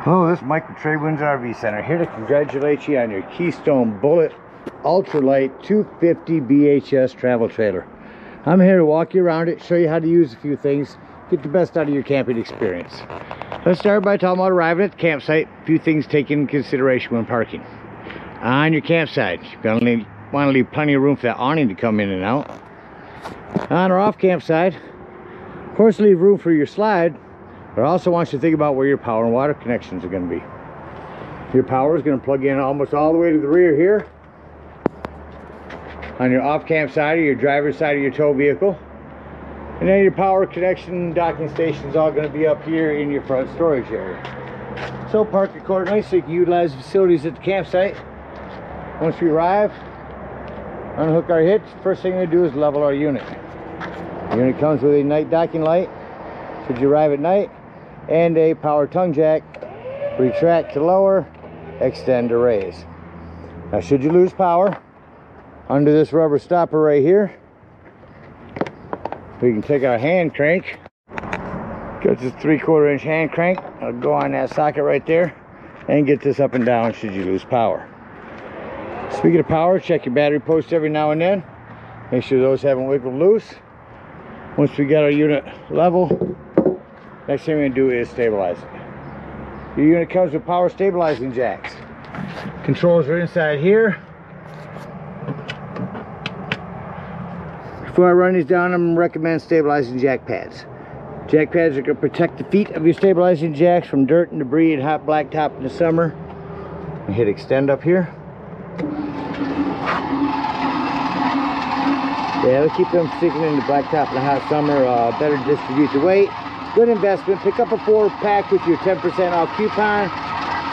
Hello, this is Mike with TradeWinds RV Center, here to congratulate you on your Keystone Bullet ultralight 250 BHS travel trailer. I'm here to walk you around it, show you how to use a few things, get the best out of your camping experience. Let's start by talking about arriving at the campsite. A few things taken into consideration when parking. On your campsite, you're going to want to leave plenty of room for that awning to come in and out. On or off campsite, of course, leave room for your slide. But I also want you to think about where your power and water connections are going to be. Your power is going to plug in almost all the way to the rear here. On your off-camp side or your driver's side of your tow vehicle. And then your power connection docking station is all going to be up here in your front storage area. So park accordingly so you can utilize the facilities at the campsite. Once we arrive, unhook our hitch. First thing we do is level our unit. The unit comes with a night docking light should you arrive at night, and a power tongue jack, retract to lower, extend to raise. Now should you lose power, under this rubber stopper right here, we can take our hand crank, got this 3/4 inch hand crank, it'll go on that socket right there, and get this up and down should you lose power. Speaking of power, check your battery posts every now and then, make sure those haven't wiggled loose. Once we got our unit level, next thing we're going to do is stabilize it. Your unit comes with power stabilizing jacks. Controls are inside here. Before I run these down, I'm going to recommend stabilizing jack pads. Jack pads are going to protect the feet of your stabilizing jacks from dirt and debris and hot blacktop in the summer. And hit extend up here. Yeah, it'll keep them sticking in the blacktop in the hot summer. Better distribute the weight. Good investment. Pick up a 4-pack with your 10% off coupon.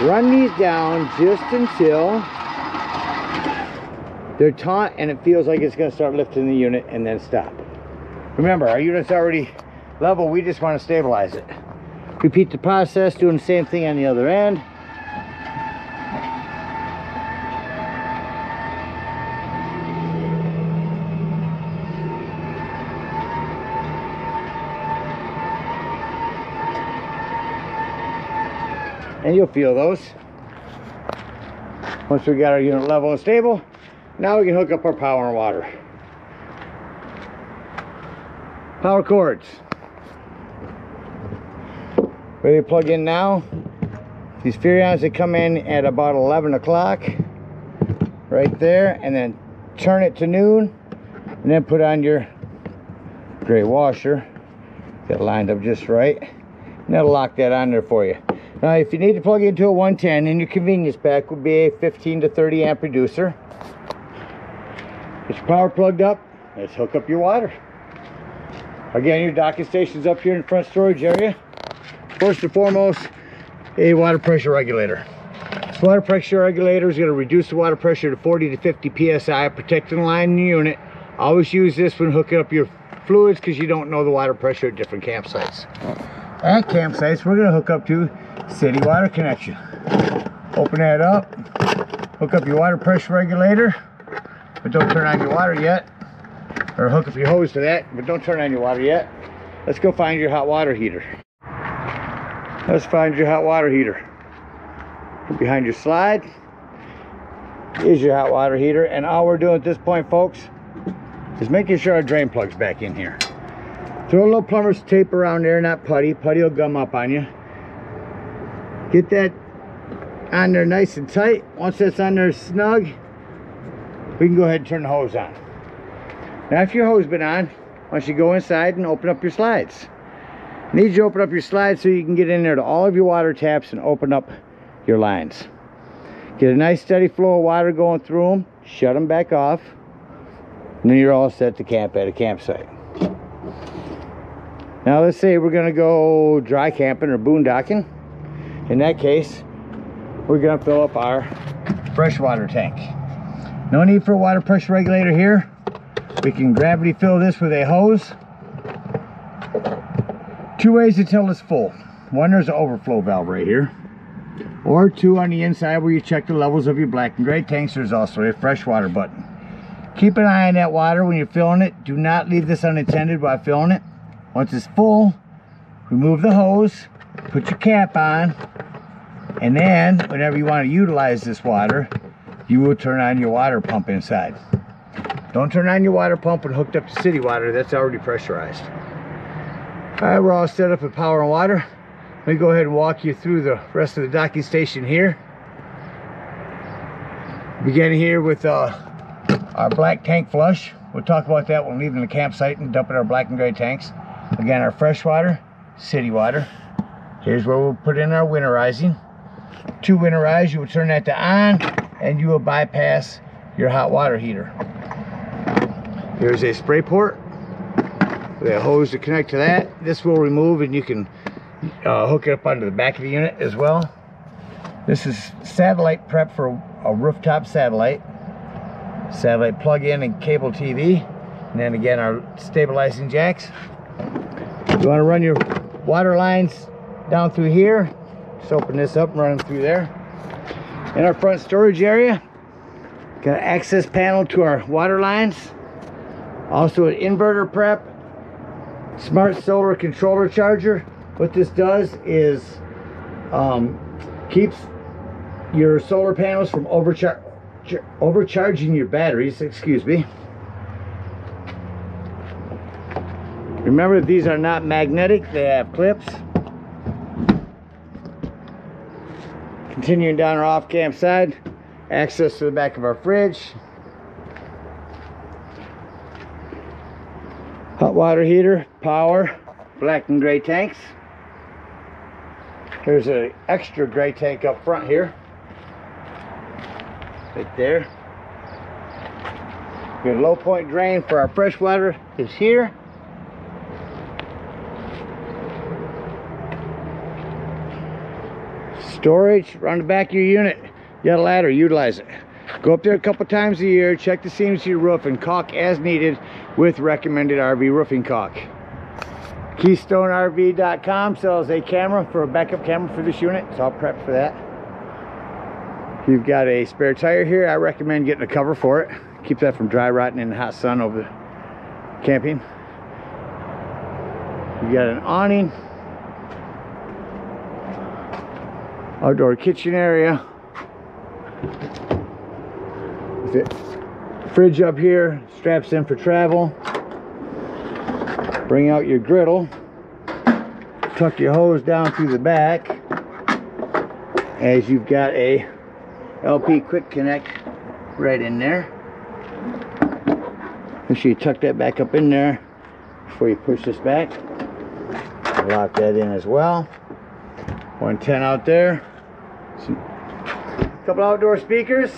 Run these down just until they're taut and it feels like it's going to start lifting the unit, and then stop. Remember, our unit's already level. We just want to stabilize it. Repeat the process, doing the same thing on the other end. And you'll feel those. Once we got our unit level and stable, now we can hook up our power and water. Power cords. Ready to plug in now. These Furions, they come in at about 11 o'clock. Right there. And then turn it to noon. And then put on your gray washer. Get it lined up just right. And that'll lock that on there for you. Now, if you need to plug into a 110, in your convenience pack would be a 15 to 30 amp reducer. Get your power plugged up. Let's hook up your water. Again, your docking station's up here in the front storage area. First and foremost, a water pressure regulator. This water pressure regulator is going to reduce the water pressure to 40 to 50 psi, protecting the line in the unit. Always use this when hooking up your fluids because you don't know the water pressure at different campsites. At campsites, we're going to hook up to city water connection. Open that up, hook up your water pressure regulator, but don't turn on your water yet. Or hook up your hose to that, but don't turn on your water yet. Let's go find your hot water heater. Let's find your hot water heater. Behind your slide is your hot water heater, and all we're doing at this point, folks, is making sure our drain plug's back in here. Throw a little plumber's tape around there, not putty. Putty will gum up on you. Get that on there nice and tight. Once that's on there snug, we can go ahead and turn the hose on. Now, if your hose been on, why don't you go inside and open up your slides. Need you to open up your slides so you can get in there to all of your water taps and open up your lines. Get a nice steady flow of water going through them. Shut them back off. And then you're all set to camp at a campsite. Now, let's say we're going to go dry camping or boondocking. In that case, we're going to fill up our freshwater tank. No need for a water pressure regulator here. We can gravity fill this with a hose. 2 ways until it's full. One, there's an overflow valve right here. Or 2, on the inside where you check the levels of your black and gray tanks, there's also a freshwater button. Keep an eye on that water when you're filling it. Do not leave this unattended while filling it. Once it's full, remove the hose, put your cap on, And then whenever you want to utilize this water, you will turn on your water pump inside. Don't turn on your water pump and hooked up to city water. That's already pressurized. All right, we're all set up with power and water. Let me go ahead and walk you through the rest of the docking station here. Beginning here with our black tank flush. We'll talk about that when leaving the campsite and dumping our black and gray tanks. Again, our fresh water, city water. Here's where we'll put in our winterizing. To winterize, you will turn that to on, and you will bypass your hot water heater. Here's a spray port with a hose to connect to that. This will remove, and you can hook it up onto the back of the unit as well. This is satellite prep for a rooftop satellite plug-in and cable TV. And then again, our stabilizing jacks. You want to run your water lines down through here. Just open this up and run them through there. In our front storage area, got an access panel to our water lines. Also an inverter prep, smart solar controller charger. What this does is keeps your solar panels from overcharging your batteries, excuse me. Remember, these are not magnetic, they have clips. Continuing down our off-camp side, access to the back of our fridge. Hot water heater, power, black and gray tanks. There's an extra gray tank up front here. Right there. Your low point drain for our fresh water is here. Storage around the back of your unit. You got a ladder, utilize it. Go up there a couple times a year, check the seams of your roof, and caulk as needed with recommended RV roofing caulk. KeystoneRV.com sells a camera for a backup camera for this unit. It's all prepped for that. If you've got a spare tire here, I recommend getting a cover for it. Keep that from dry rotting in the hot sun over camping. You got an awning. Outdoor kitchen area. The fridge up here, straps in for travel. Bring out your griddle. Tuck your hose down through the back, as you've got a LP quick connect right in there. Make sure you tuck that back up in there before you push this back. Lock that in as well. 110 out there. A couple outdoor speakers.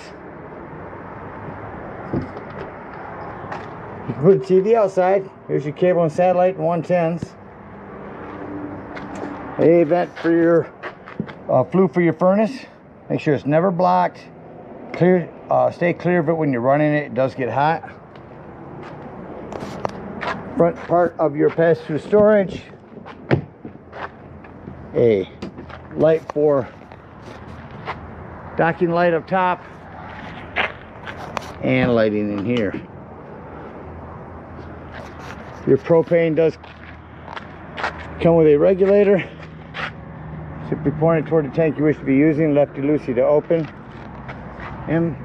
You can put a TV outside. Here's your cable and satellite and 110s. A vent for your flue for your furnace. Make sure it's never blocked. Clear. Stay clear of it when you're running it. It does get hot. Front part of your pass-through storage. A light for docking light up top, and lighting in here. Your propane does come with a regulator. Simply point it toward the tank you wish to be using, lefty-loosey to open. And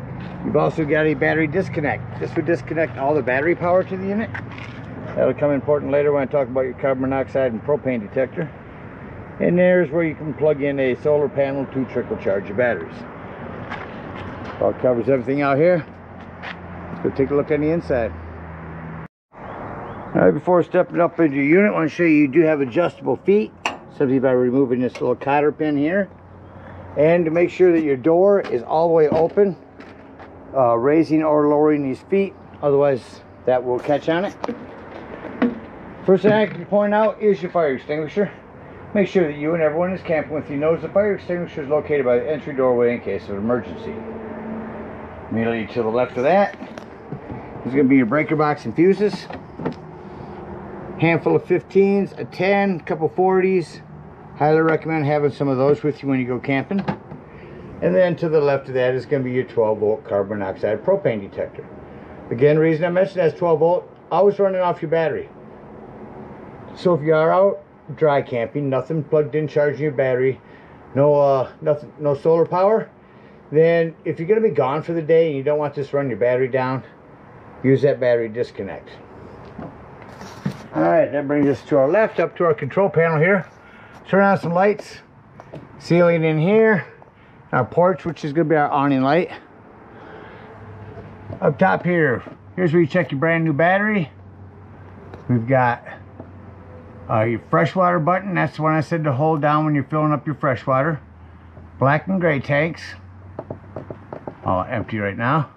you've also got a battery disconnect. This would disconnect all the battery power to the unit. That'll come important later when I talk about your carbon monoxide and propane detector. And there's where you can plug in a solar panel to trickle charge your batteries. Well, it covers everything out here. Let's go take a look on the inside. All right, before stepping up into your unit, I want to show you do have adjustable feet, simply by removing this little cotter pin here. And to make sure that your door is all the way open, raising or lowering these feet, otherwise that will catch on it. First thing I can point out is your fire extinguisher. Make sure that you and everyone is camping with you knows the fire extinguisher is located by the entry doorway in case of an emergency. Immediately to the left of that is going to be your breaker box and fuses. Handful of 15s, a 10, couple 40s. Highly recommend having some of those with you when you go camping. And then to the left of that is going to be your 12-volt carbon monoxide propane detector. Again, the reason I mentioned that is 12-volt, always running off your battery. So if you are out dry camping, nothing plugged in charging your battery, nothing, no solar power, then if you're going to be gone for the day and you don't want this to run your battery down, use that battery disconnect. Alright, that brings us to our left, up to our control panel here. Turn on some lights. Ceiling in here. Our porch, which is going to be our awning light. Up top here, here's where you check your brand new battery. We've got your freshwater button. That's the one I said to hold down when you're filling up your freshwater. Black and gray tanks. All empty right now.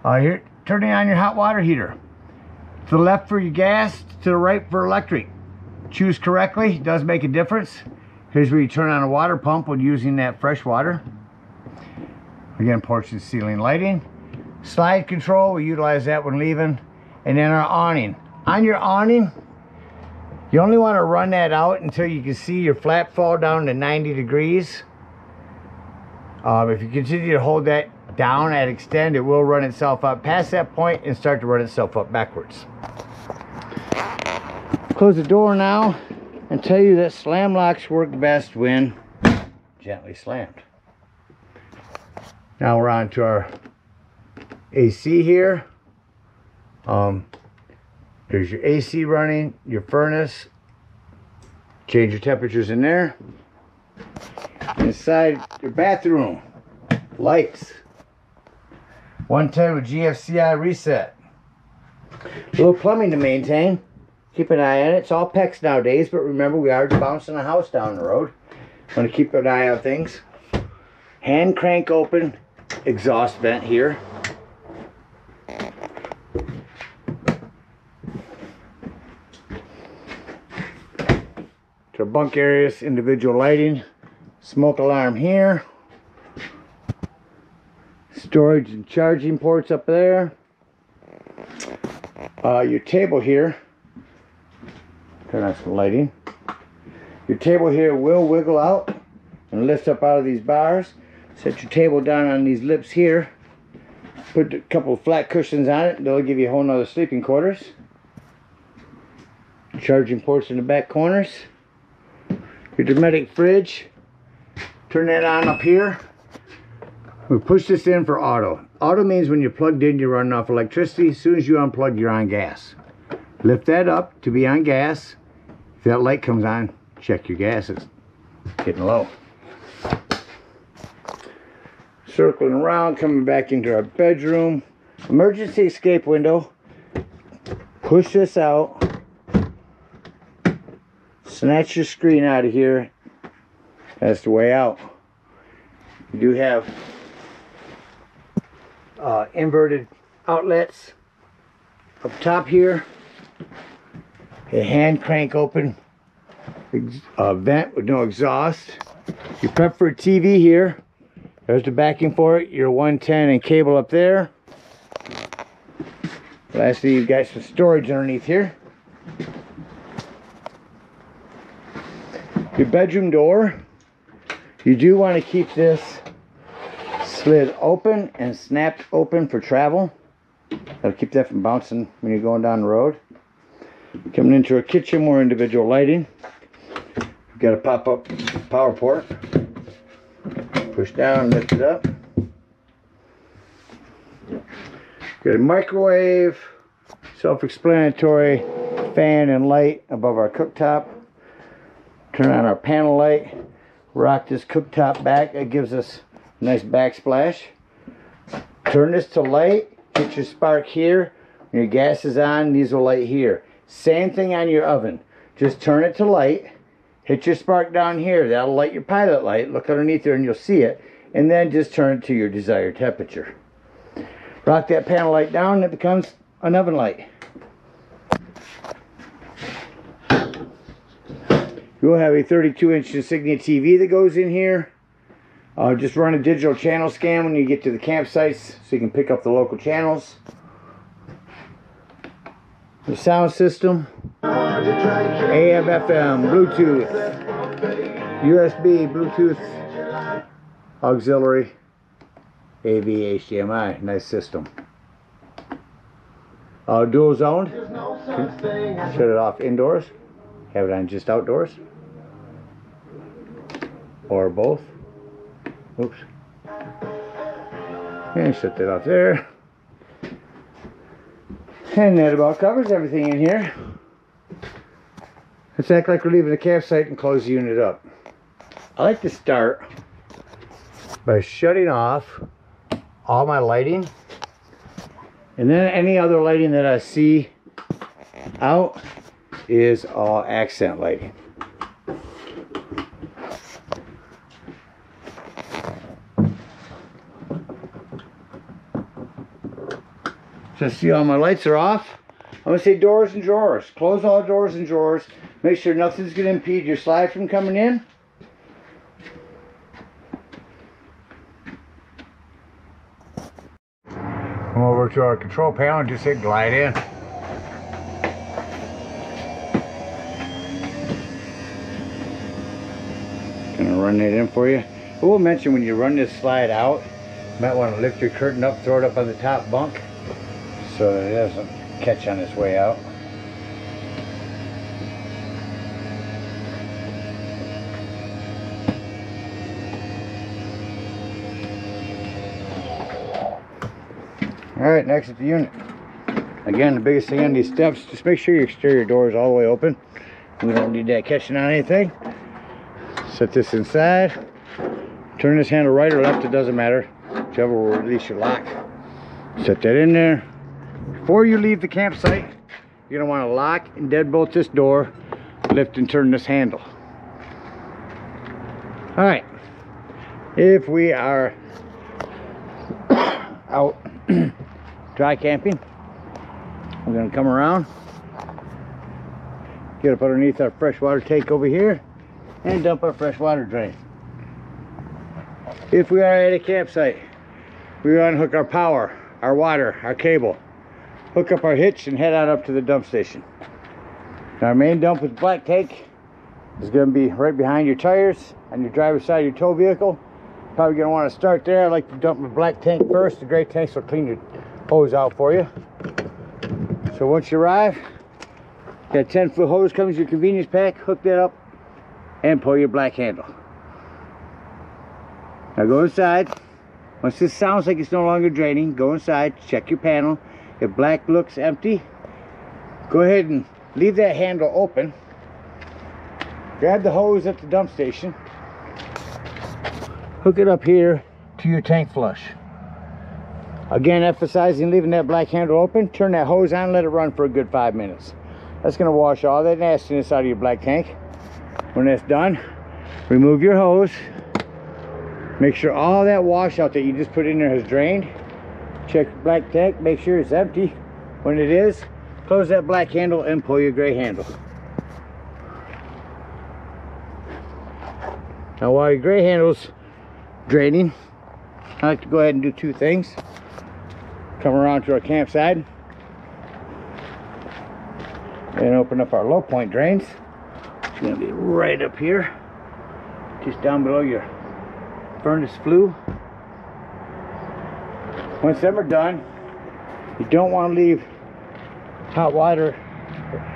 Here, turning on your hot water heater. To the left for your gas, to the right for electric. Choose correctly, it does make a difference. Here's where you turn on a water pump when using that fresh water. Again, porch and ceiling lighting. Slide control, we utilize that when leaving. And then our awning. On your awning, you only want to run that out until you can see your flap fall down to 90 degrees. If you continue to hold that down at extend, it will run itself up past that point and start to run itself up backwards. Close the door now and tell you that slam locks work best when gently slammed. Now we're on to our AC here. There's your AC running, your furnace. Change your temperatures in there. Inside your bathroom, lights. 110 with GFCI reset. A little plumbing to maintain. Keep an eye on it. It's all PEX nowadays, but remember we are bouncing a house down the road. Want to keep an eye on things. Hand crank open exhaust vent here. To bunk areas, individual lighting. Smoke alarm here. Storage and charging ports up there. Your table here. Turn on some lighting. Your table here will wiggle out and lift up out of these bars. Set your table down on these lips here. Put a couple of flat cushions on it. They'll give you a whole nother sleeping quarters. Charging ports in the back corners. Your Dometic fridge. Turn that on up here. We push this in for auto. Auto means when you're plugged in, you're running off electricity. As soon as you unplug, you're on gas. Lift that up to be on gas. If that light comes on, check your gas. It's getting low. Circling around, coming back into our bedroom. Emergency escape window. Push this out. Snatch your screen out of here. That's the way out. You do have inverted outlets up top here. A hand crank open vent with no exhaust. Your prep for a TV here. There's the backing for it. Your 110 and cable up there. Lastly, you've got some storage underneath here. Your bedroom door. You do want to keep this slid open and snapped open for travel. That'll keep that from bouncing when you're going down the road. Coming into a kitchen, more individual lighting. We've got a pop-up power port. Push down, lift it up. Got a microwave, self-explanatory fan and light above our cooktop. Turn on our panel light. Rock this cooktop back. That gives us a nice backsplash. Turn this to light. Hit your spark here. When your gas is on, these will light here. Same thing on your oven. Just turn it to light. Hit your spark down here. That'll light your pilot light. Look underneath there and you'll see it. And then just turn it to your desired temperature. Rock that panel light down and it becomes an oven light. You'll have a 32-inch Insignia TV that goes in here. Just run a digital channel scan when you get to the campsites so you can pick up the local channels. The sound system. AM, FM, Bluetooth, USB, Bluetooth, auxiliary, AV, HDMI. Nice system. Dual zoned. Shut it off indoors. Have it on just outdoors. or both. Oops. And set that up there. And that about covers everything in here. Let's act like we're leaving the campsite and close the unit up. I like to start by shutting off all my lighting, and then any other lighting that I see out is all accent lighting. So see, all my lights are off. I'm going to say doors and drawers. Close all doors and drawers. Make sure nothing's going to impede your slide from coming in. Come over to our control panel and just hit glide in. Gonna run that in for you. I will mention, when you run this slide out, you might want to lift your curtain up, throw it up on the top bunk so that it doesn't catch on its way out. Alright, next at the unit. Again, the biggest thing on these steps, just make sure your exterior door is all the way open. We don't need that catching on anything. Set this inside. Turn this handle right or left, it doesn't matter. Whichever will release your lock. Set that in there. Before you leave the campsite, you're going to want to lock and deadbolt this door, lift and turn this handle. Alright, if we are out dry camping, we're going to come around, get up underneath our freshwater tank over here, and dump our freshwater drain. If we are at a campsite, we want to hook our power, our water, our cable, hook up our hitch, and head out up to the dump station. Our main dump with black tank is going to be right behind your tires on your driver's side of your tow vehicle. Probably going to want to start there. I like to dump my black tank first. The gray tanks will clean your hose out for you. So once you arrive, that 10-foot hose comes in your convenience pack. Hook that up and pull your black handle. Now go inside. Once this sounds like it's no longer draining, go inside, check your panel. If black looks empty, go ahead and leave that handle open. Grab the hose at the dump station. Hook it up here to your tank flush. Again, emphasizing leaving that black handle open. Turn that hose on, let it run for a good 5 minutes. That's going to wash all that nastiness out of your black tank. When that's done, remove your hose. Make sure all that washout that you just put in there has drained. Check your black tank, make sure it's empty. When it is, close that black handle and pull your gray handle. Now while your gray handle's draining, I like to go ahead and do two things. Come around to our campsite and open up our low point drains. It's going to be right up here, just down below your furnace flue. Once them are done, you don't want to leave hot water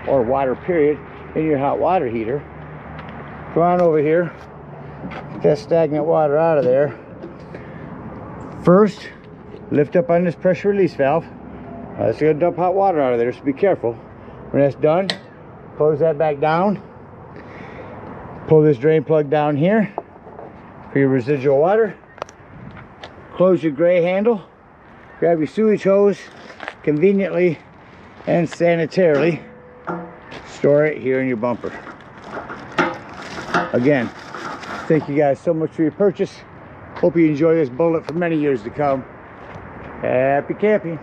or water period in your hot water heater. Go on over here, get that stagnant water out of there. First, lift up on this pressure release valve. It's going to dump hot water out of there, so be careful. When that's done, close that back down. Pull this drain plug down here for your residual water. Close your gray handle. Grab your sewage hose, conveniently and sanitarily store it here in your bumper. Again, thank you guys so much for your purchase. Hope you enjoy this bullet for many years to come. Happy camping.